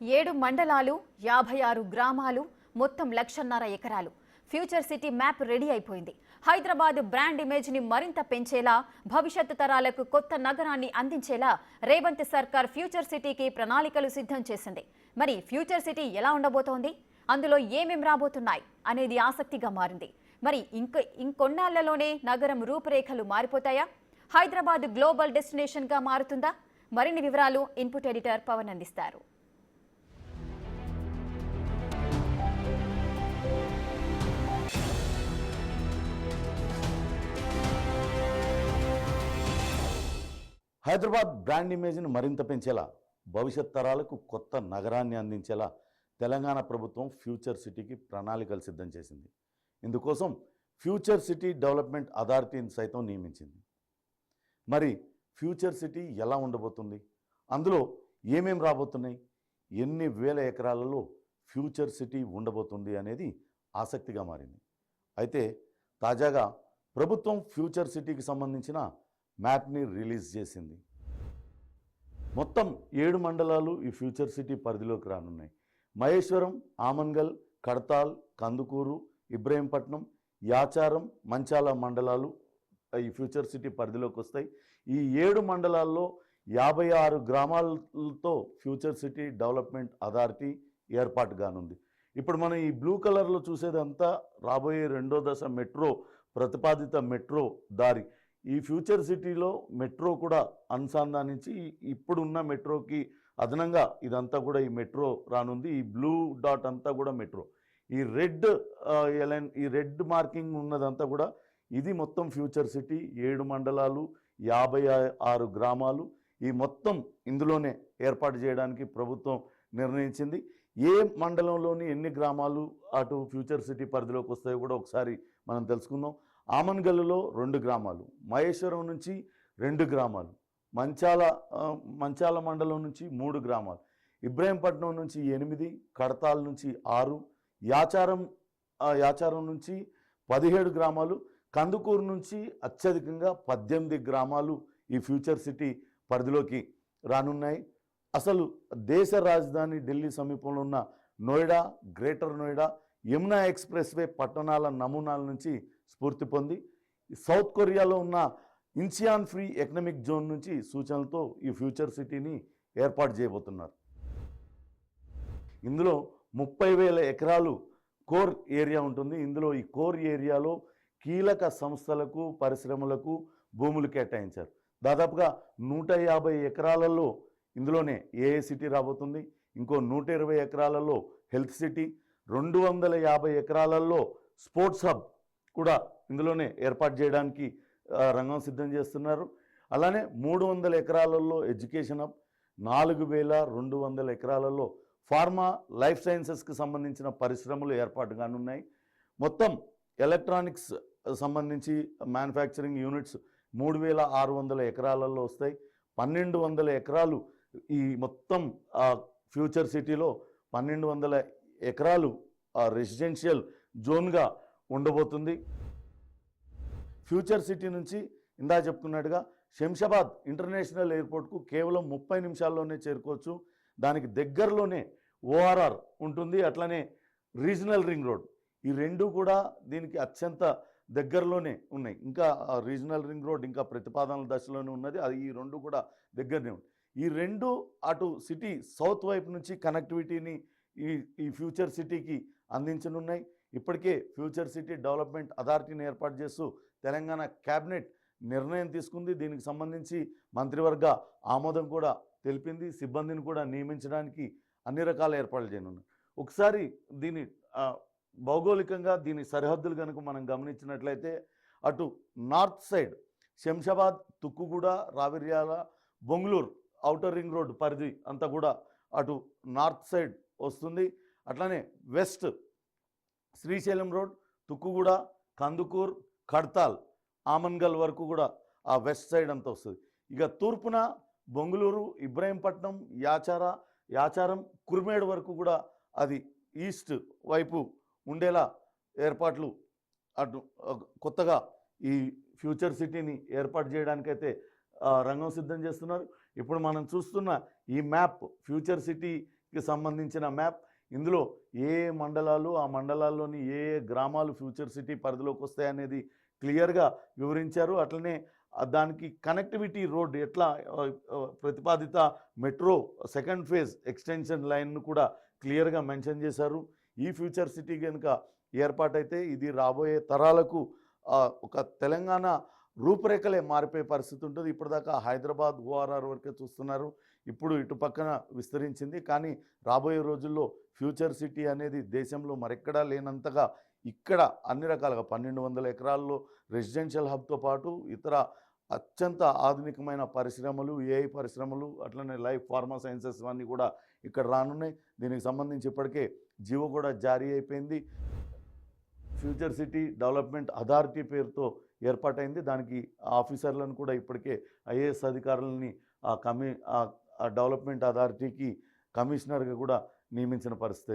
7 మండలాలు 56 గ్రామాలు మొత్తం 1,50,000 ఎకరాలు ఫ్యూచర్ సిటీ మ్యాప్ రెడీ అయిపోయింది. హైదరాబాద్ బ్రాండ్ ఇమేజ్ ని మరింత పెంచేలా భవిష్యత్తు తరాలకు కొత్త నగరాన్ని అందించేలా రేవంత్ సర్కార్ ఫ్యూచర్ సిటీకి ప్రణాళికలు సిద్ధం చేసింది. మరి ఫ్యూచర్ సిటీ ఎలా ఉండబోతోంది, అందులో ఏమేం రాబోతున్నాయి అనేది ఆసక్తిగా మారింది. మరి ఇంకొన్నాళ్లలోనే నగరం రూపురేఖలు మారిపోతాయా? హైదరాబాద్ గ్లోబల్ డెస్టినేషన్ గా మారుతుందా? మరిన్ని వివరాలు ఇన్పుట్ ఎడిటర్ పవన్ అందిస్తారు. హైదరాబాద్ బ్రాండ్ ఇమేజ్ని మరింత పెంచేలా, భవిష్యత్ తరాలకు కొత్త నగరాన్ని అందించేలా తెలంగాణ ప్రభుత్వం ఫ్యూచర్ సిటీకి ప్రణాళికలు సిద్ధం చేసింది. ఇందుకోసం ఫ్యూచర్ సిటీ డెవలప్మెంట్ అథారిటీని సైతం నియమించింది. మరి ఫ్యూచర్ సిటీ ఎలా ఉండబోతుంది, అందులో ఏమేం రాబోతున్నాయి, ఎన్ని వేల ఎకరాలలో ఫ్యూచర్ సిటీ ఉండబోతుంది అనేది ఆసక్తిగా మారింది. అయితే తాజాగా ప్రభుత్వం ఫ్యూచర్ సిటీకి సంబంధించిన మ్యాప్ని రిలీజ్ చేసింది. మొత్తం 7 మండలాలు ఈ ఫ్యూచర్ సిటీ పరిధిలోకి రానున్నాయి. మహేశ్వరం, ఆమన్గల్, కడతాల్, కందుకూరు, ఇబ్రహీంపట్నం, యాచారం, మంచాల మండలాలు ఈ ఫ్యూచర్ సిటీ పరిధిలోకి వస్తాయి. ఈ 7 మండలాల్లో 56 గ్రామాలతో ఫ్యూచర్ సిటీ డెవలప్మెంట్ అథారిటీ ఏర్పాటు కానుంది. ఇప్పుడు మనం ఈ బ్లూ కలర్లో చూసేదంతా రాబోయే 2వ దశ మెట్రో ప్రతిపాదిత మెట్రో దారి. ఈ ఫ్యూచర్ సిటీలో మెట్రో కూడా అనుసంధానించి ఇప్పుడున్న మెట్రోకి అదనంగా ఇదంతా కూడా ఈ మెట్రో రానుంది. ఈ బ్లూ డాట్ అంతా కూడా మెట్రో. ఈ రెడ్ మార్కింగ్ ఉన్నదంతా కూడా ఇది మొత్తం ఫ్యూచర్ సిటీ. 7 మండలాలు, 56 గ్రామాలు, ఈ మొత్తం ఇందులోనే ఏర్పాటు చేయడానికి ప్రభుత్వం నిర్ణయించింది. ఏ మండలంలోని ఎన్ని గ్రామాలు అటు ఫ్యూచర్ సిటీ పరిధిలోకి వస్తాయో కూడా ఒకసారి మనం తెలుసుకుందాం. ఆమన్గల్లులో 2 గ్రామాలు, మహేశ్వరం నుంచి 2 గ్రామాలు, మంచాల మండలం నుంచి 3 గ్రామాలు, ఇబ్రహీంపట్నం నుంచి 8, కడతాల్ నుంచి 6, యాచారం నుంచి 17 గ్రామాలు, కందుకూరు నుంచి అత్యధికంగా 18 గ్రామాలు ఈ ఫ్యూచర్ సిటీ పరిధిలోకి రానున్నాయి. అసలు దేశ రాజధాని ఢిల్లీ సమీపంలో ఉన్న Noida, greater Noida, Yamuna express way పట్టణాల నమూనాల నుంచి స్ఫూర్తి పొంది సౌత్ కొరియాలో ఉన్న ఇన్చియాన్ ఫ్రీ ఎకనామిక్ జోన్ నుంచి సూచనలతో ఈ ఫ్యూచర్ సిటీని ఏర్పాటు చేయబోతున్నారు. ఇందులో 30,000 ఎకరాలు కోర్ ఏరియా ఉంటుంది. ఇందులో ఈ కోర్ ఏరియాలో కీలక సంస్థలకు, పరిశ్రమలకు భూములు కేటాయించారు. దాదాపుగా 150 ఎకరాలలో ఇందులోనే ఏఏ సిటీ రాబోతుంది. ఇంకో 120 ఎకరాలలో హెల్త్ సిటీ, 250 ఎకరాలలో స్పోర్ట్స్ హబ్ కూడా ఇందులోనే ఏర్పాటు చేయడానికి రంగం సిద్ధం చేస్తున్నారు. అలానే 300 ఎకరాలలో ఎడ్యుకేషన్ హబ్, 4,200 ఎకరాలలో ఫార్మా, లైఫ్ సైన్సెస్కి సంబంధించిన పరిశ్రమలు ఏర్పాటు కానున్నాయి. మొత్తం ఎలక్ట్రానిక్స్ సంబంధించి మ్యానుఫ్యాక్చరింగ్ యూనిట్స్ 3,600 ఎకరాలలో వస్తాయి. 1,200 ఎకరాలు ఈ మొత్తం ఫ్యూచర్ సిటీలో 1,200 ఎకరాలు రెసిడెన్షియల్ జోన్గా ఉండబోతుంది. ఫ్యూచర్ సిటీ నుంచి ఇందా చెప్పుకున్నట్టుగా శంషాబాద్ ఇంటర్నేషనల్ ఎయిర్పోర్ట్కు కేవలం 30 నిమిషాల్లోనే చేరుకోవచ్చు. దానికి దగ్గరలోనే ఓఆర్ఆర్ ఉంటుంది, అట్లనే రీజనల్ రింగ్ రోడ్. ఈ 2 కూడా దీనికి అత్యంత దగ్గరలోనే ఉన్నాయి. ఇంకా రీజనల్ రింగ్ రోడ్ ఇంకా ప్రతిపాదనల దశలోనే ఉన్నది. అది ఈ 2 కూడా దగ్గరనే ఉంది. ఈ 2 అటు సిటీ సౌత్ వైపు నుంచి కనెక్టివిటీని ఈ ఫ్యూచర్ సిటీకి అందించనున్నాయి. ఇప్పటికే ఫ్యూచర్ సిటీ డెవలప్మెంట్ అథారిటీని ఏర్పాటు చేస్తూ తెలంగాణ క్యాబినెట్ నిర్ణయం తీసుకుంది. దీనికి సంబంధించి మంత్రివర్గ ఆమోదం కూడా తెలిపింది. సిబ్బందిని కూడా నియమించడానికి అన్ని రకాల ఏర్పాట్లు చేయనున్నారు. ఒకసారి దీని భౌగోళికంగా దీని సరిహద్దులు కనుక మనం గమనించినట్లయితే అటు north side Shamshabad, Tukkuguda, Raviryal, Bengaluru outer ring road పరిధి అంతా కూడా అటు నార్త్ సైడ్ వస్తుంది. అట్లనే వెస్ట్ శ్రీశైలం రోడ్, తుక్కుగూడ, కందుకూర్, కడతాల్, ఆమన్గల్ వరకు కూడా ఆ వెస్ట్ సైడ్ అంతా వస్తుంది. ఇక తూర్పున బొంగళూరు, ఇబ్రహీంపట్నం, యాచారం, కుర్మేడ్ వరకు కూడా అది ఈస్ట్ వైపు ఉండేలా ఏర్పాట్లు అటు కొత్తగా ఈ ఫ్యూచర్ సిటీని ఏర్పాటు చేయడానికైతే రంగం సిద్ధం చేస్తున్నారు. ఇప్పుడు మనం చూస్తున్న ఈ మ్యాప్ ఫ్యూచర్ సిటీ సిటీకి సంబంధించిన మ్యాప్. ఇందులో ఏ ఏ మండలాలు, ఆ మండలాల్లోని ఏ ఏ గ్రామాలు ఫ్యూచర్ సిటీ పరిధిలోకి వస్తాయనేది క్లియర్గా వివరించారు. అట్లనే దానికి కనెక్టివిటీ రోడ్ ఎట్లా ప్రతిపాదిత మెట్రో సెకండ్ ఫేజ్ ఎక్స్టెన్షన్ లైన్ను కూడా క్లియర్గా మెన్షన్ చేశారు. ఈ ఫ్యూచర్ సిటీ కనుక ఏర్పాటైతే ఇది రాబోయే తరాలకు ఒక తెలంగాణ రూపురేఖలే మారిపోయే పరిస్థితి ఉంటుంది. ఇప్పటిదాకా హైదరాబాద్ ఓఆర్ఆర్ వరకే చూస్తున్నారు, ఇప్పుడు ఇటు పక్కన విస్తరించింది. కానీ రాబోయే రోజుల్లో ఫ్యూచర్ సిటీ అనేది దేశంలో మరెక్కడా లేనంతగా ఇక్కడ అన్ని రకాలుగా 1200 ఎకరాల్లో రెసిడెన్షియల్ హబ్తో పాటు ఇతర అత్యంత ఆధునికమైన పరిశ్రమలు, ఏఐ పరిశ్రమలు, అట్లనే లైఫ్ ఫార్మా సైన్సెస్ అన్నీ కూడా ఇక్కడ రానున్నాయి. దీనికి సంబంధించి ఇప్పటికే జీవో కూడా జారీ అయిపోయింది. ఫ్యూచర్ సిటీ డెవలప్మెంట్ అథారిటీ పేరుతో ఏర్పాటైంది. దానికి ఆఫీసర్లను కూడా ఇప్పటికే ఐఏఎస్ అధికారులని ఆ డెవలప్మెంట్ అథారిటీకి కమిషనర్గా కూడా నియమించిన పరిస్థితి